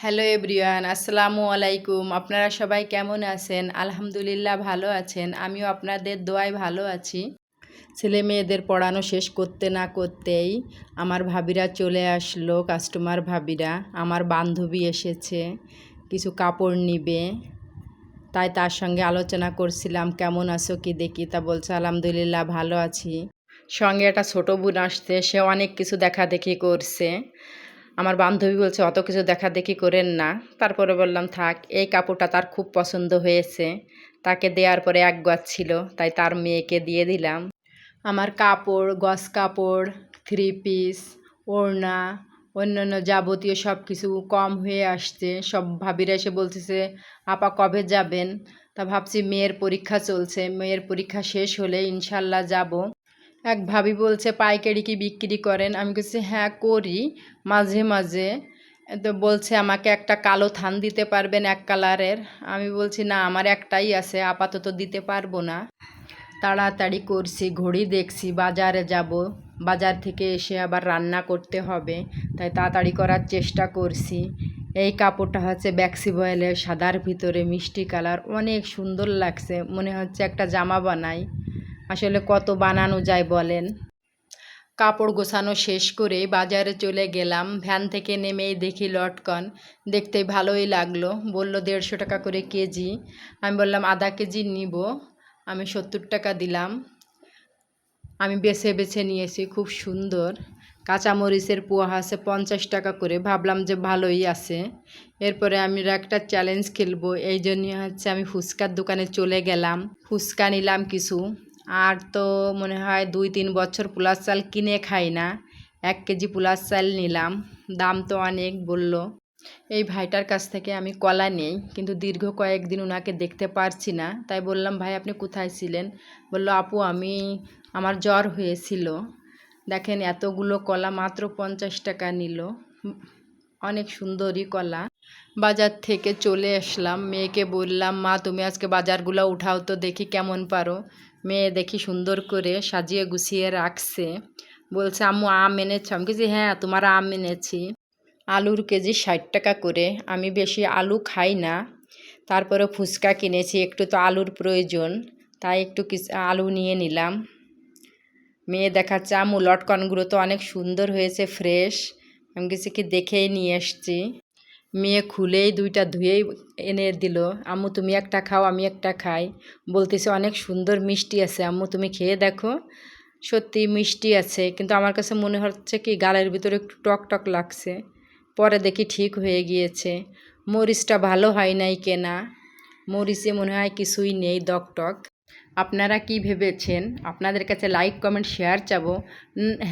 Hello everyone, আসসালামু আলাইকুম। আপনারা সবাই কেমন আছেন? আলহামদুলিল্লাহ ভালো আছেন। আমিও আপনাদের দোয়ায় ভালো আছি। ছেলে মেয়েদের পড়ানো শেষ করতে না করতেই আমার ভাবিরা চলে আসলো, কাস্টমার ভাবিরা। আমার বান্ধবী এসেছে, কিছু কাপড় নিবে, তাই তার সঙ্গে আলোচনা করছিলাম কেমন আছো কি দেখি। তা বলছে আলহামদুলিল্লাহ ভালো আছি। সঙ্গে একটা ছোটো বোন আসছে, সে অনেক কিছু দেখাদেখি করছে। আমার বান্ধবী বলছে অত কিছু দেখাদেখি করেন না। তারপরে বললাম থাক, এই কাপড়টা তার খুব পছন্দ হয়েছে, তাকে দেওয়ার পরে এক গজ ছিল, তাই তার মেয়েকে দিয়ে দিলাম। আমার কাপড়, গজ কাপড়, থ্রি পিস, ওড়না, অন্যান্য যাবতীয় সব কিছু কম হয়ে আসছে। সব ভাবিরা এসে বলতেছে আপা কবে যাবেন? তা ভাবছি মেয়ের পরীক্ষা চলছে, মেয়ের পরীক্ষা শেষ হলে ইনশাল্লাহ যাব। এক ভাবি বলছে পাইকারি কি বিক্রি করেন? আমি বলছি হ্যাঁ করি মাঝে মাঝে। তো বলছে আমাকে একটা কালো থান দিতে পারবেন এক কালারের? আমি বলছি না, আমার একটাই আছে, আপাতত দিতে পারবো না। তাড়াতাড়ি করছি, ঘড়ি দেখছি, বাজারে যাব, বাজার থেকে এসে আবার রান্না করতে হবে, তাই তাড়াতাড়ি করার চেষ্টা করছি। এই কাপড়টা হচ্ছে ব্যাক্সি বয়েলের, সাদার ভিতরে মিষ্টি কালার, অনেক সুন্দর লাগছে, মনে হচ্ছে একটা জামা বানাই। আসলে কত বানানো যায় বলেন। কাপড় গোছানো শেষ করে বাজারে চলে গেলাম। ভ্যান থেকে নেমেই দেখি লটকন, দেখতে ভালোই লাগলো। বলল 150 টাকা করে কেজি। আমি বললাম আধা কেজি নিব। আমি 70 টাকা দিলাম। আমি বেছে বেছে নিয়েছি, খুব সুন্দর। কাঁচামরিচের পোয়া আছে 50 টাকা করে, ভাবলাম যে ভালোই আছে। এরপরে আমি একটা চ্যালেঞ্জ খেলবো, এই জন্য হচ্ছে আমি ফুচকার দোকানে চলে গেলাম। ফুচকা নিলাম কিছু। আর তো মনে হয় 2-3 বছর পোলার চাল কিনে খাই না, 1 কেজি পোলার চাল নিলাম। দাম তো অনেক বলল। এই ভাইটার কাছ থেকে আমি কলা নেই, কিন্তু দীর্ঘ কয়েকদিন ওনাকে দেখতে পারছি না, তাই বললাম ভাই আপনি কোথায় ছিলেন? বলল আপু আমার জ্বর হয়েছিল। দেখেন এতগুলো কলা মাত্র 50 টাকা নিল, অনেক সুন্দরী কলা। বাজার থেকে চলে আসলাম, মেয়েকে বললাম মা তুমি আজকে বাজারগুলো উঠাও তো দেখি কেমন পারো। মেয়ে দেখি সুন্দর করে সাজিয়ে গুছিয়ে রাখছে। বলছে আম্মু আম এনেছ? আমি বলছি হ্যাঁ তোমার আম এনেছি। আলুর কেজি 60 টাকা করে, আমি বেশি আলু খাই না। তারপরে ফুচকা কিনেছি, একটু তো আলুর প্রয়োজন, তাই একটু আলু নিয়ে নিলাম। মেয়ে দেখাচ্ছে আম্মু লটকনগুলো তো অনেক সুন্দর হয়েছে, ফ্রেশ। আমি কিছু কি দেখেই নিয়ে এসছি। মেয়ে খুলেই 2টা ধুয়েই এনে দিল। আম্মু তুমি একটা খাও আমি একটা খাই। বলতেছে অনেক সুন্দর মিষ্টি আছে আম্মু, তুমি খেয়ে দেখো। সত্যি মিষ্টি আছে, কিন্তু আমার কাছে মনে হচ্ছে কি গালের ভিতরে একটু টক টক লাগছে। পরে দেখি ঠিক হয়ে গিয়েছে। মরিচটা ভালো হয় নাই কেনা, মরিচে মনে হয় কিছুই নেই, দক টক। আপনারা কি ভেবেছেন? আপনাদের কাছে লাইক কমেন্ট শেয়ার চাবো।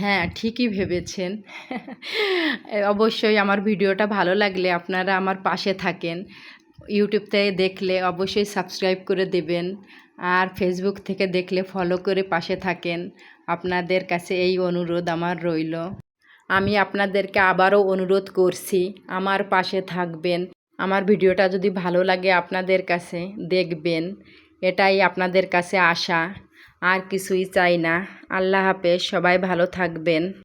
হ্যাঁ ঠিকই ভেবেছেন। অবশ্যই আমার ভিডিওটা ভালো লাগলে আপনারা আমার পাশে থাকেন। ইউটিউব থেকে দেখলে অবশ্যই সাবস্ক্রাইব করে দেবেন, আর ফেসবুক থেকে দেখলে ফলো করে পাশে থাকেন। আপনাদের কাছে এই অনুরোধ আমার রইল। আমি আপনাদেরকে আবারও অনুরোধ করছি আমার পাশে থাকবেন। আমার ভিডিওটা যদি ভালো লাগে আপনাদের কাছে দেখবেন, এটাই আপনাদের কাছে আশা, আর কিছুই চাই না। আল্লাহ হাফেজ, সবাই ভালো থাকবেন।